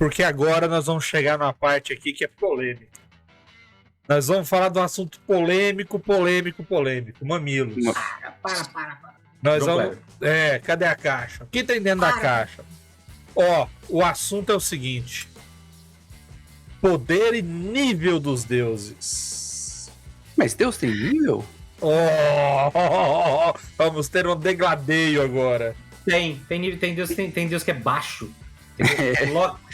Porque agora nós vamos chegar numa parte aqui que é polêmica. Nós vamos falar de um assunto polêmico. Mamilos. Para. Nós João vamos... cadê a caixa? O que tem dentro da caixa? Ó, o assunto é o seguinte. Poder e nível dos deuses. Mas Deus tem nível? Vamos ter um degladeio agora. Tem Deus que é baixo.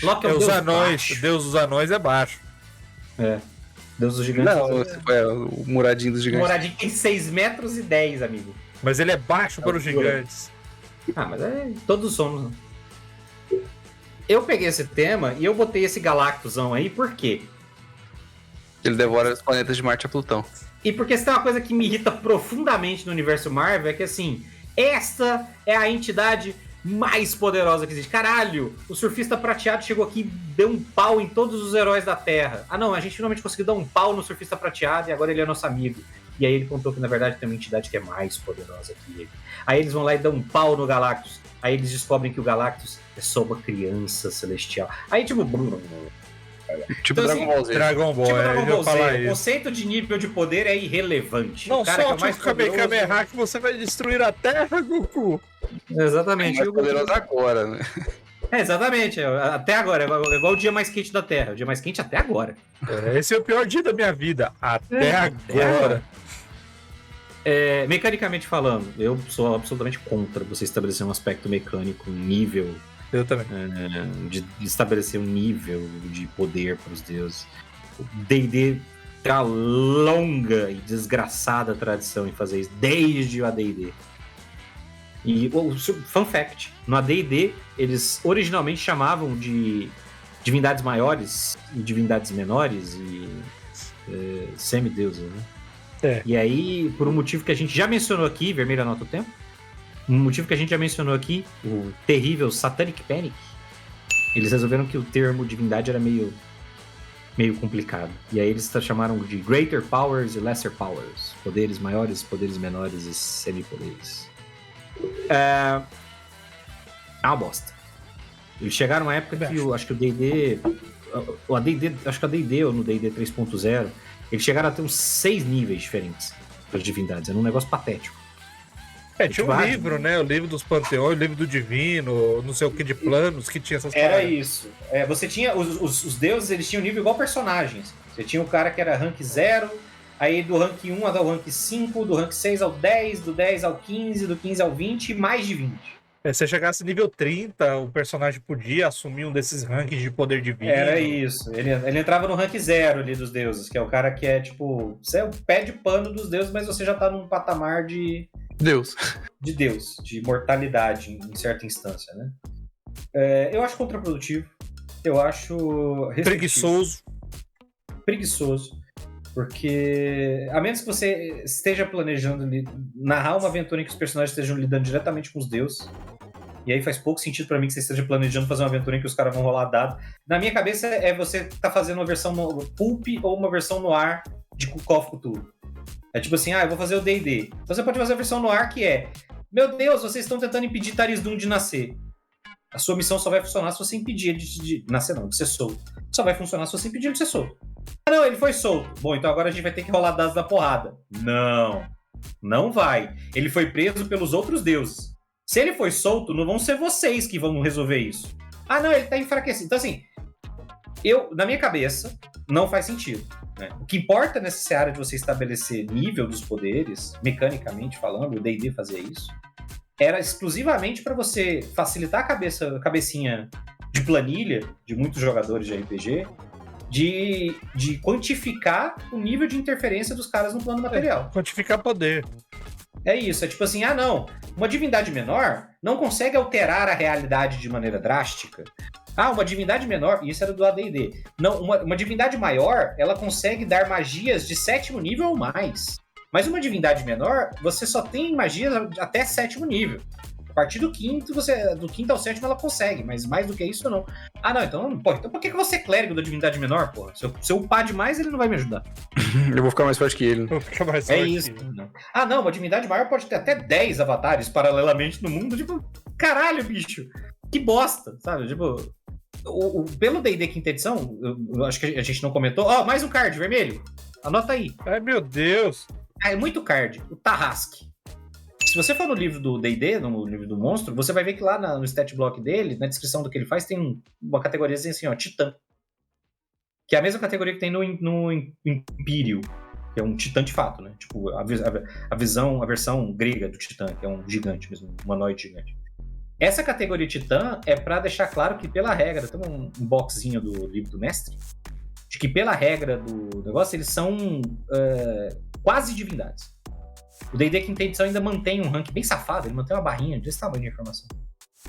Loki é o os Deus anões. baixo. Deus dos anões é baixo. Deus dos gigantes. Não, o Muradinho dos O gigantes. Moradinho tem 6 metros e 10, amigo. Mas ele é baixo para os gigantes. Mas todos somos. Né? Eu peguei esse tema e eu botei esse Galactusão aí, por quê? Ele devora os planetas de Marte a Plutão. E porque se tem uma coisa que me irrita profundamente no universo Marvel é que, assim, esta é a entidade mais poderosa que existe. Caralho, o surfista prateado chegou aqui e deu um pau em todos os heróis da Terra. Ah, não, a gente finalmente conseguiu dar um pau no surfista prateado e agora ele é nosso amigo. E aí ele contou que, na verdade, tem uma entidade que é mais poderosa que ele. Aí eles vão lá e dão um pau no Galactus. Aí eles descobrem que o Galactus é só uma criança celestial. Aí, tipo... Tipo Então, Dragon Ball Z. Dragon Ball, Tipo eu Dragon ia Ball falar Z, o isso. conceito de nível de poder é irrelevante. Não o cara que é solte mais o Kamehameha poderoso... que você vai destruir a Terra, Goku. Exatamente. Mais poderoso agora, né? Exatamente. Até agora. É igual o dia mais quente da Terra. O dia mais quente até agora. Esse é o pior dia da minha vida. Até agora. Mecanicamente falando, eu sou absolutamente contra você estabelecer um aspecto mecânico, um nível... Eu também. De estabelecer um nível de poder para os deuses. O D&D tem uma longa e desgraçada tradição em fazer isso, desde o AD&D. E, fun fact, no AD&D, eles originalmente chamavam de divindades maiores e divindades menores e semideuses, né? E aí, por um motivo que a gente já mencionou aqui, vermelho anota o tempo, um motivo que a gente já mencionou aqui, o terrível Satanic Panic, eles resolveram que o termo divindade era meio complicado. E aí eles chamaram de Greater Powers e Lesser Powers. Poderes maiores, poderes menores e semipoderes. É uma bosta. Eles chegaram a uma época que acho que o D&D... acho que a D&D ou no D&D 3.0, eles chegaram a ter uns 6 níveis diferentes das divindades. Era um negócio patético. Tinha um livro, né? O livro dos panteões, o livro do divino, não sei o que de planos, que tinha essas Era paradas. isso. Você tinha... Os deuses, eles tinham nível igual personagens. Você tinha o cara que era rank 0, aí do rank 1 ao rank 5, do rank 6 ao 10, do 10 ao 15, do 15 ao 20 e mais de 20. Se você chegasse nível 30, o personagem podia assumir um desses rankings de poder divino. Era isso. Ele entrava no rank 0 ali dos deuses, que é o cara que é tipo... Você é o pé de pano dos deuses, mas você já tá num patamar de Deus, de mortalidade em certa instância, né? Eu acho contraprodutivo. Eu acho preguiçoso. Porque, a menos que você esteja planejando narrar uma aventura em que os personagens estejam lidando diretamente com os deuses, e aí faz pouco sentido pra mim que você esteja planejando fazer uma aventura em que os caras vão rolar dado. Na minha cabeça você tá fazendo uma versão no Pulp ou uma versão no ar de Call of Cthulhu. É tipo assim, eu vou fazer o D&D. Então você pode fazer a versão no ar que é: meu Deus, vocês estão tentando impedir Tarisdun de nascer. A sua missão só vai funcionar se você impedir ele de nascer, não, de ser solto. Só vai funcionar se você impedir ele de ser solto. Não, ele foi solto. Bom, então agora a gente vai ter que rolar dados da porrada. Não vai. Ele foi preso pelos outros deuses. Se ele foi solto, não vão ser vocês que vão resolver isso. Não, ele tá enfraquecido. Então assim, na minha cabeça, não faz sentido. Né? O que importa nessa área de você estabelecer nível dos poderes, mecanicamente falando, o D&D fazia isso, era exclusivamente para você facilitar a cabecinha de planilha de muitos jogadores de RPG, de quantificar o nível de interferência dos caras no plano material. Quantificar poder. É isso, é tipo assim, não, uma divindade menor não consegue alterar a realidade de maneira drástica. Uma divindade menor, isso era do AD&D. Não, uma divindade maior, ela consegue dar magias de 7º nível ou mais. Mas uma divindade menor, você só tem magias até 7º nível. A partir do 5º, do 5º ao 7º ela consegue, mas mais do que isso não. Então por que você é clérigo da divindade menor, porra? Se eu upar demais, ele não vai me ajudar. Eu vou ficar mais forte que ele. Vou ficar mais forte. É isso. Não, uma divindade maior pode ter até 10 avatares paralelamente no mundo. Tipo, caralho, bicho. Que bosta, sabe? Tipo, Pelo D&D quinta edição, eu acho que a gente não comentou. Ó, mais um card vermelho. Anota aí. Ai, meu Deus. É muito card. O Tarrasque. Se você for no livro do D&D, no livro do monstro, você vai ver que lá no stat block dele, na descrição do que ele faz, tem uma categoria assim, ó, Titã. Que é a mesma categoria que tem no Império, que é um titã de fato, né? Tipo, a versão grega do titã, que é um gigante mesmo, um humanoide gigante. Essa categoria titã é pra deixar claro que, pela regra, tem um boxinho do livro do mestre, de que pela regra do negócio, eles são quase divindades. O D&D quinta edição ainda mantém um rank bem safado, ele mantém uma barrinha desse tamanho de informação.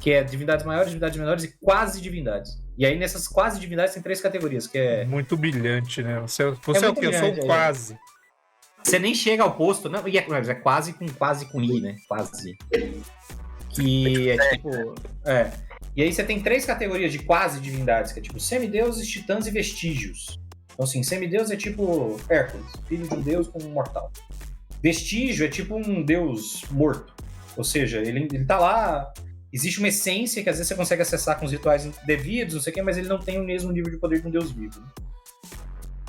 Que é divindades maiores, divindades menores e quase divindades. E aí nessas quase divindades tem 3 categorias, que é... Muito brilhante, né? Você é o quê? Eu sou um quase. Você nem chega ao posto, não, e é quase com I, né? Quase. Que é tipo... E aí você tem 3 categorias de quase divindades, que é tipo semideuses, titãs e vestígios. Então assim, semideus é tipo Hércules, filho de um deus com um mortal. Vestígio é tipo um deus morto. Ou seja, ele tá lá... Existe uma essência que às vezes você consegue acessar com os rituais devidos, não sei o quê, mas ele não tem o mesmo nível de poder de um deus vivo. Né?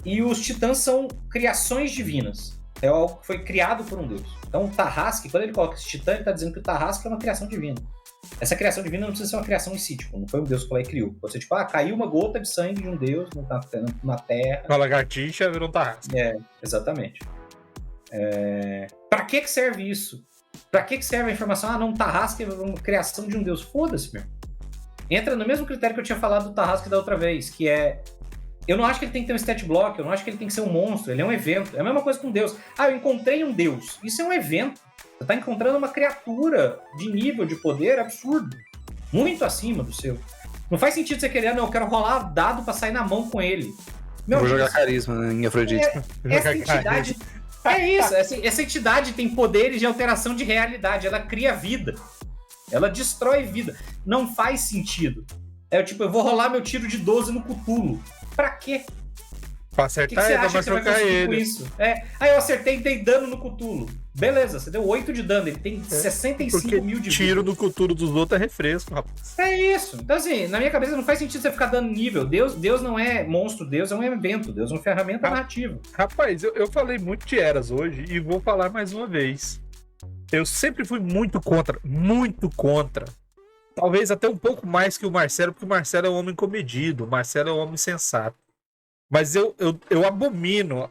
E os titãs são criações divinas. É algo que foi criado por um deus. Então o Tarrasque, quando ele coloca esse titã, ele está dizendo que o Tarrasque é uma criação divina. Essa criação divina não precisa ser uma criação em si, tipo, não foi um deus que foi lá e criou. Pode ser tipo, caiu uma gota de sangue de um deus na terra. Uma lagartixa virou um Tarrasque. Exatamente. Pra que serve isso? Pra que serve a informação? Não, Tarrasque é uma criação de um deus. Foda-se, meu. Entra no mesmo critério que eu tinha falado do Tarrasque da outra vez, que é... Eu não acho que ele tem que ter um stat block, eu não acho que ele tem que ser um monstro, ele é um evento. É a mesma coisa com Deus. Eu encontrei um Deus. Isso é um evento. Você tá encontrando uma criatura de nível de poder absurdo. Muito acima do seu. Não faz sentido você querer, não, eu quero rolar dado pra sair na mão com ele. Vou jogar carisma, né, em Afrodite. Essa entidade... É isso, essa entidade tem poderes de alteração de realidade, ela cria vida, ela destrói vida, não faz sentido. Eu vou rolar meu tiro de 12 no Cthulhu, pra quê? Pra acertar ele, vai trocar ele. Isso? Aí eu acertei e dei dano no Cthulhu. Beleza, você deu 8 de dano, ele tem 65 mil de vida. Tiro no Cthulhu dos outros é refresco, rapaz. É isso. Então assim, na minha cabeça não faz sentido você ficar dando nível. Deus não é monstro, Deus é um evento, Deus é uma ferramenta narrativa. Rapaz, eu falei muito de Eras hoje e vou falar mais uma vez. Eu sempre fui muito contra. Talvez até um pouco mais que o Marcelo, porque o Marcelo é um homem comedido, o Marcelo é um homem sensato. Mas eu abomino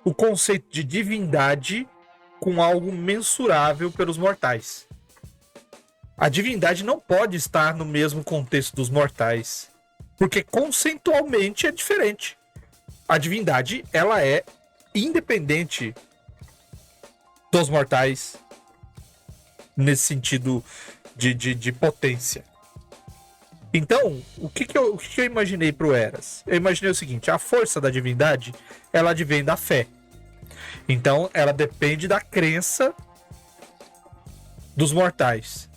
o conceito de divindade com algo mensurável pelos mortais. A divindade não pode estar no mesmo contexto dos mortais, porque conceitualmente é diferente. A divindade, ela é independente dos mortais nesse sentido de potência. Então, o que eu imaginei pro Eras? Eu imaginei o seguinte: a força da divindade, ela advém da fé. Então, ela depende da crença dos mortais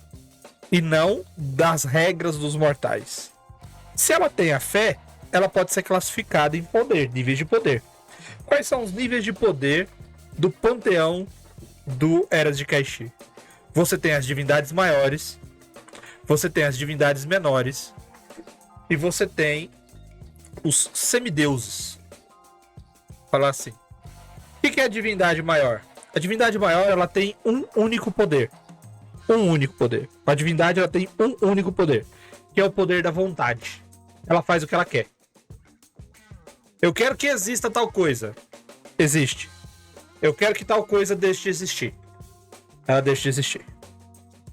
e não das regras dos mortais. Se ela tem a fé, ela pode ser classificada em poder, níveis de poder. Quais são os níveis de poder do panteão do Eras de Kaishi? Você tem as divindades maiores, você tem as divindades menores e você tem os semideuses. Falar assim. O que é a divindade maior? A divindade maior, ela tem um único poder. Um único poder. A divindade, ela tem um único poder, que é o poder da vontade. Ela faz o que ela quer. Eu quero que exista tal coisa. Existe. Eu quero que tal coisa deixe de existir. Ela deixa de existir.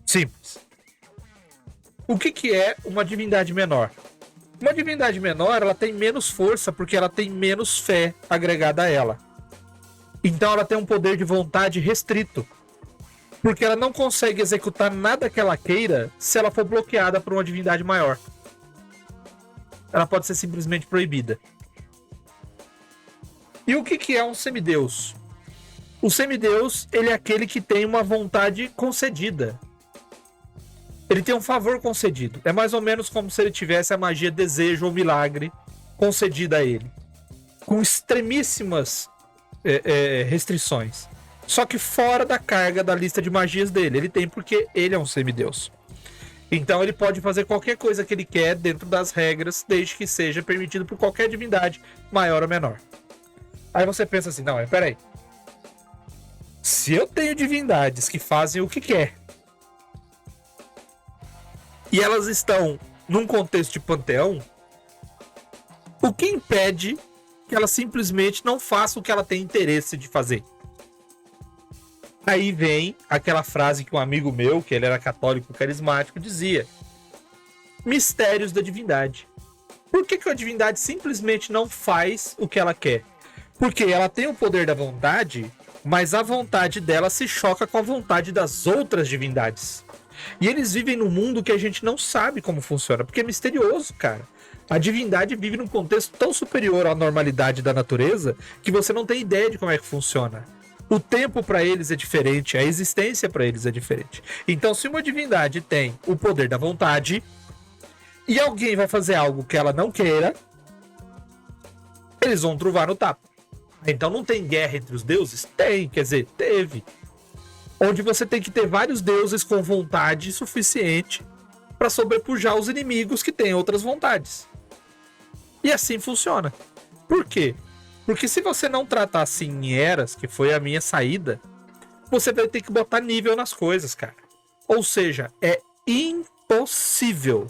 Simples. O que é uma divindade menor? Uma divindade menor, ela tem menos força porque ela tem menos fé agregada a ela. Então ela tem um poder de vontade restrito. Porque ela não consegue executar nada que ela queira se ela for bloqueada por uma divindade maior. Ela pode ser simplesmente proibida. E o que é um semideus? O semideus, ele é aquele que tem uma vontade concedida. Ele tem um favor concedido. É mais ou menos como se ele tivesse a magia desejo ou milagre concedida a ele. Com extremíssimas restrições. Só que fora da carga da lista de magias dele. Ele tem porque ele é um semideus. Então ele pode fazer qualquer coisa que ele quer dentro das regras, desde que seja permitido por qualquer divindade, maior ou menor. Aí você pensa assim, não, peraí. Se eu tenho divindades que fazem o que quer, e elas estão num contexto de panteão, o que impede que ela simplesmente não faça o que ela tem interesse de fazer? Aí vem aquela frase que um amigo meu, que ele era católico carismático, dizia: mistérios da divindade. Por que a divindade simplesmente não faz o que ela quer? Porque ela tem o poder da vontade, mas a vontade dela se choca com a vontade das outras divindades. E eles vivem num mundo que a gente não sabe como funciona, porque é misterioso, cara. A divindade vive num contexto tão superior à normalidade da natureza que você não tem ideia de como é que funciona. O tempo para eles é diferente, a existência para eles é diferente. Então, se uma divindade tem o poder da vontade e alguém vai fazer algo que ela não queira, eles vão truvar no tapa. Então não tem guerra entre os deuses? Tem, quer dizer, teve. Onde você tem que ter vários deuses com vontade suficiente para sobrepujar os inimigos que têm outras vontades. E assim funciona. Por quê? Porque se você não tratar assim em Eras, que foi a minha saída, você vai ter que botar nível nas coisas, cara. Ou seja, é impossível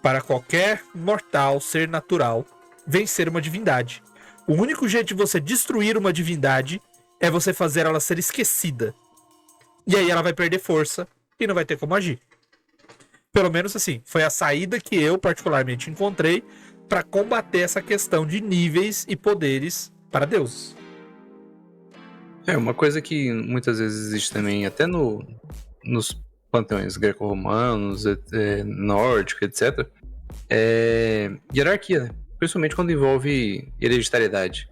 para qualquer mortal, ser natural, vencer uma divindade. O único jeito de você destruir uma divindade é você fazer ela ser esquecida. E aí ela vai perder força e não vai ter como agir. Pelo menos assim, foi a saída que eu particularmente encontrei para combater essa questão de níveis e poderes para deuses. Uma coisa que muitas vezes existe também, até nos panteões greco-romanos, nórdico, etc., é hierarquia, né? Principalmente quando envolve hereditariedade.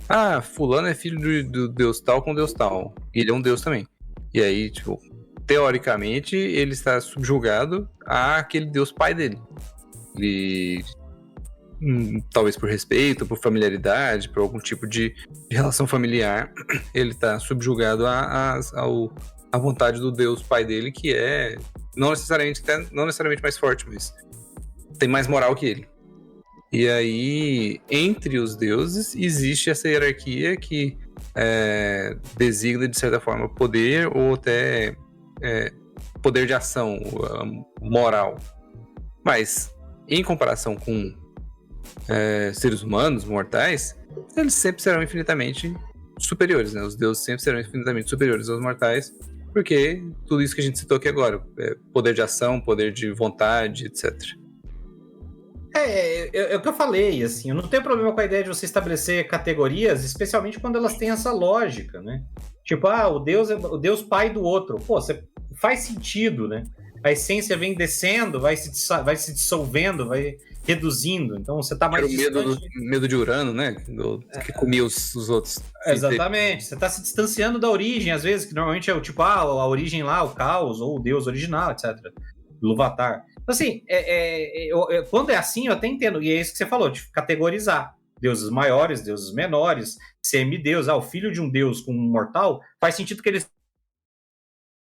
Ah, fulano é filho do deus tal com deus tal. E ele é um deus também. E aí, tipo, teoricamente, ele está subjugado àquele deus pai dele. Ele, talvez por respeito, por familiaridade, por algum tipo de relação familiar, ele está subjugado à vontade do deus pai dele, que é não necessariamente mais forte, mas tem mais moral que ele. E aí, entre os deuses, existe essa hierarquia que designa, de certa forma, poder ou até poder de ação, moral. Mas, em comparação com seres humanos, mortais, eles sempre serão infinitamente superiores, né? Os deuses sempre serão infinitamente superiores aos mortais, porque tudo isso que a gente citou aqui agora, poder de ação, poder de vontade, etc. É o que eu falei, assim, eu não tenho problema com a ideia de você estabelecer categorias, especialmente quando elas têm essa lógica, né? Tipo, o Deus é o Deus pai do outro. Pô, faz sentido, né? A essência vem descendo, vai se dissolvendo, vai reduzindo. Então você tá mais distante. Medo de Urano, né? Que comia os outros. Exatamente. Você tá se distanciando da origem, às vezes, que normalmente é o tipo, a origem lá, o caos, ou o Deus original, etc. Luvatar. Então, assim, quando é assim, eu até entendo. E é isso que você falou, de categorizar. Deuses maiores, deuses menores, semideus. O filho de um deus com um mortal, faz sentido que ele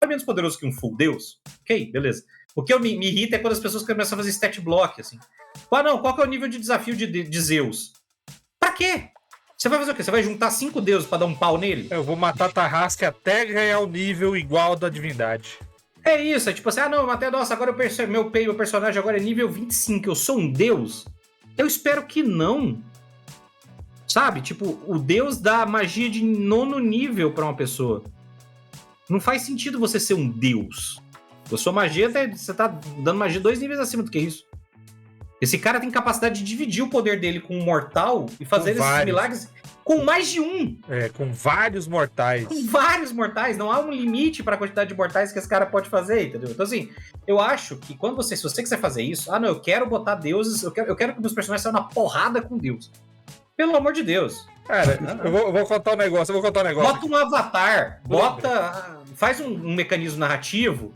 é menos poderoso que um full deus. Ok, beleza. O que me irrita é quando as pessoas começam a fazer stat block, assim. Qual que é o nível de desafio de Zeus? Pra quê? Você vai fazer o quê? Você vai juntar 5 deuses pra dar um pau nele? Eu vou matar Tarrasque até ganhar o nível igual da divindade. É isso, é tipo assim, eu matei, nossa, agora meu personagem agora é nível 25, eu sou um deus? Eu espero que não. Sabe? Tipo, o deus dá magia de 9º nível pra uma pessoa. Não faz sentido você ser um deus. A sua magia, você tá dando magia 2 níveis acima do que isso. Esse cara tem capacidade de dividir o poder dele com um mortal e fazer esses milagres com mais de um. Com vários mortais. Com vários mortais. Não há um limite para a quantidade de mortais que esse cara pode fazer, entendeu? Então, assim, eu acho que se você quiser fazer isso, eu quero botar deuses, eu quero que meus personagens saiam na porrada com Deus. Pelo amor de Deus. Cara, eu vou contar um negócio, Bota um avatar, faz um mecanismo narrativo.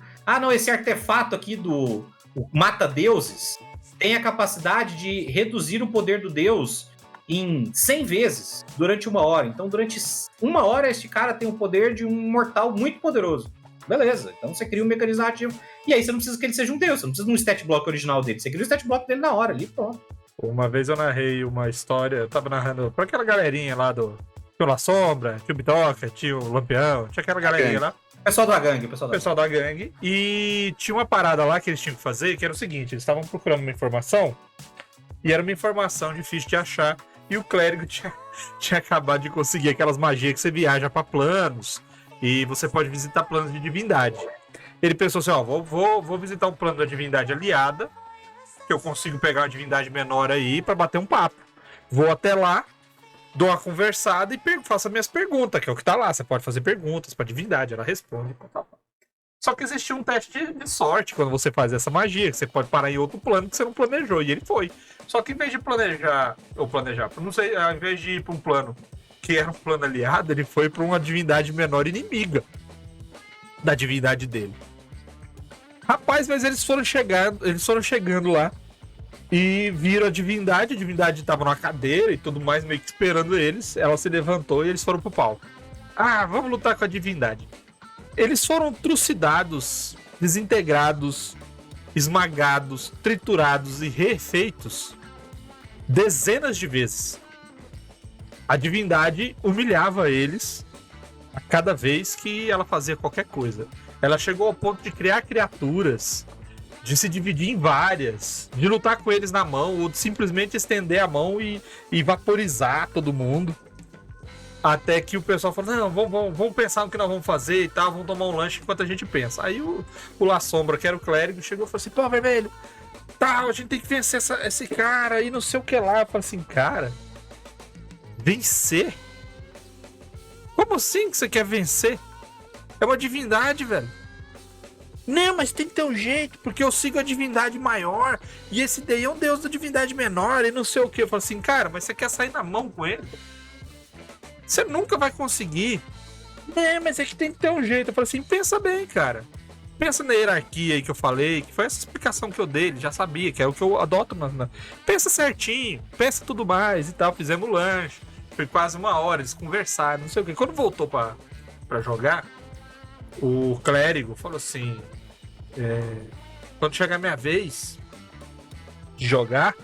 Esse artefato aqui do mata-deuses tem a capacidade de reduzir o poder do deus em 100 vezes durante 1 hora. Então, durante 1 hora, este cara tem o poder de um mortal muito poderoso. Beleza, então você cria um mecanismo narrativo. E aí você não precisa que ele seja um deus, você não precisa de um stat block original dele. Você cria o stat block dele na hora ali, pronto. Uma vez eu narrei uma história, eu tava narrando pra aquela galerinha lá do... Tinha o La Sombra, tinha o Bitoca, tinha o Lampião, tinha aquela galerinha lá. Pessoal da gangue, O pessoal da gangue. E tinha uma parada lá que eles tinham que fazer, que era o seguinte, eles estavam procurando uma informação, e era uma informação difícil de achar, e o clérigo tinha acabado de conseguir aquelas magias que você viaja pra planos, e você pode visitar planos de divindade. Ele pensou assim, ó, vou visitar um plano da divindade aliada, que eu consigo pegar uma divindade menor aí pra bater um papo. Vou até lá, dou uma conversada e faço as minhas perguntas, que é o que tá lá. Você pode fazer perguntas pra divindade, ela responde. Só que existia um teste de sorte quando você faz essa magia, que você pode parar em outro plano que você não planejou, e ele foi. Só que em vez de planejar, não sei, ao invés de ir pra um plano que era um plano aliado, ele foi pra uma divindade menor inimiga da divindade dele. Rapaz, mas eles foram chegando lá e viram a divindade tava numa cadeira e tudo mais, meio que esperando eles. Ela se levantou e eles foram pro palco. Ah, vamos lutar com a divindade. Eles foram trucidados, desintegrados, esmagados, triturados e refeitos dezenas de vezes. A divindade humilhava eles a cada vez que ela fazia qualquer coisa. Ela chegou ao ponto de criar criaturas, de se dividir em várias, de lutar com eles na mão, ou de simplesmente estender a mão e vaporizar todo mundo. Até que o pessoal falou, não, vamos pensar no que nós vamos fazer e tal, vamos tomar um lanche enquanto a gente pensa. Aí o La Sombra, que era o clérigo, chegou e falou assim, pô, vermelho, tá, a gente tem que vencer esse cara aí, não sei o que lá. Eu falei assim, cara, vencer? Como assim que você quer vencer? É uma divindade, velho. Não, mas tem que ter um jeito, porque eu sigo a divindade maior, e esse daí é um deus da divindade menor, e não sei o que. Eu falo assim, cara, mas você quer sair na mão com ele? Você nunca vai conseguir. É, mas é que tem que ter um jeito. Eu falo assim, pensa bem, cara. Pensa na hierarquia aí que eu falei, que foi essa explicação que eu dei, ele já sabia, que é o que eu adoto. Pensa certinho, pensa tudo mais e tal. Fizemos lanche, foi quase 1 hora, eles conversaram, não sei o que. Quando voltou pra jogar, o clérigo falou assim, quando chegar a minha vez de jogar,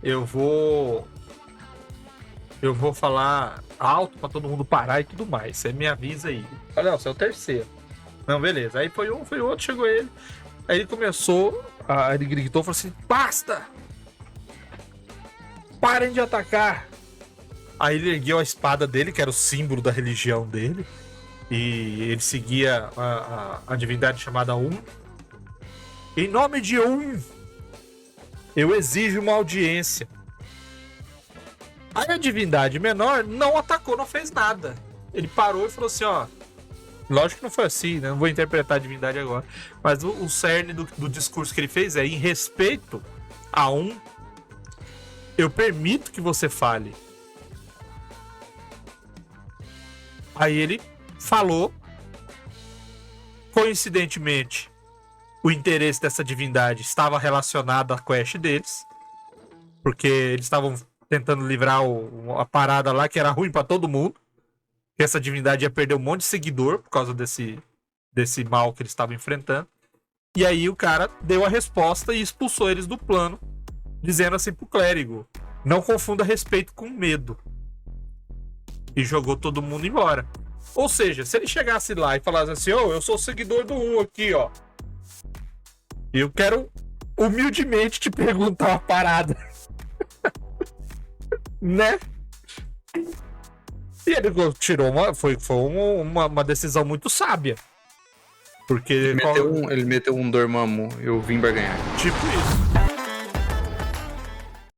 eu vou falar alto pra todo mundo parar e tudo mais. Você me avisa aí. Olha, você é o terceiro. Não, beleza. Aí foi um, foi outro, chegou ele. Aí ele começou, ele gritou, falou assim, basta! Parem de atacar! Aí ele ergueu a espada dele, que era o símbolo da religião dele. E ele seguia a divindade chamada Em nome de eu exijo uma audiência. Aí a divindade menor não atacou, não fez nada. Ele parou e falou assim, ó... Lógico que não foi assim, né? Não vou interpretar a divindade agora. Mas o cerne do discurso que ele fez é, em respeito a eu permito que você fale. Aí ele falou. Coincidentemente, o interesse dessa divindade estava relacionado à quest deles. Porque eles estavam tentando livrar a parada lá, que era ruim pra todo mundo. Que essa divindade ia perder um monte de seguidor por causa desse mal que eles estavam enfrentando. E aí o cara deu a resposta e expulsou eles do plano, dizendo assim pro clérigo, não confunda respeito com medo. E jogou todo mundo embora. Ou seja, se ele chegasse lá e falasse assim, eu sou seguidor do aqui, ó. E eu quero humildemente te perguntar uma parada. Né? E ele tirou foi uma decisão muito sábia. Porque... Ele meteu um Dormammu, eu vim barganhar. Tipo isso.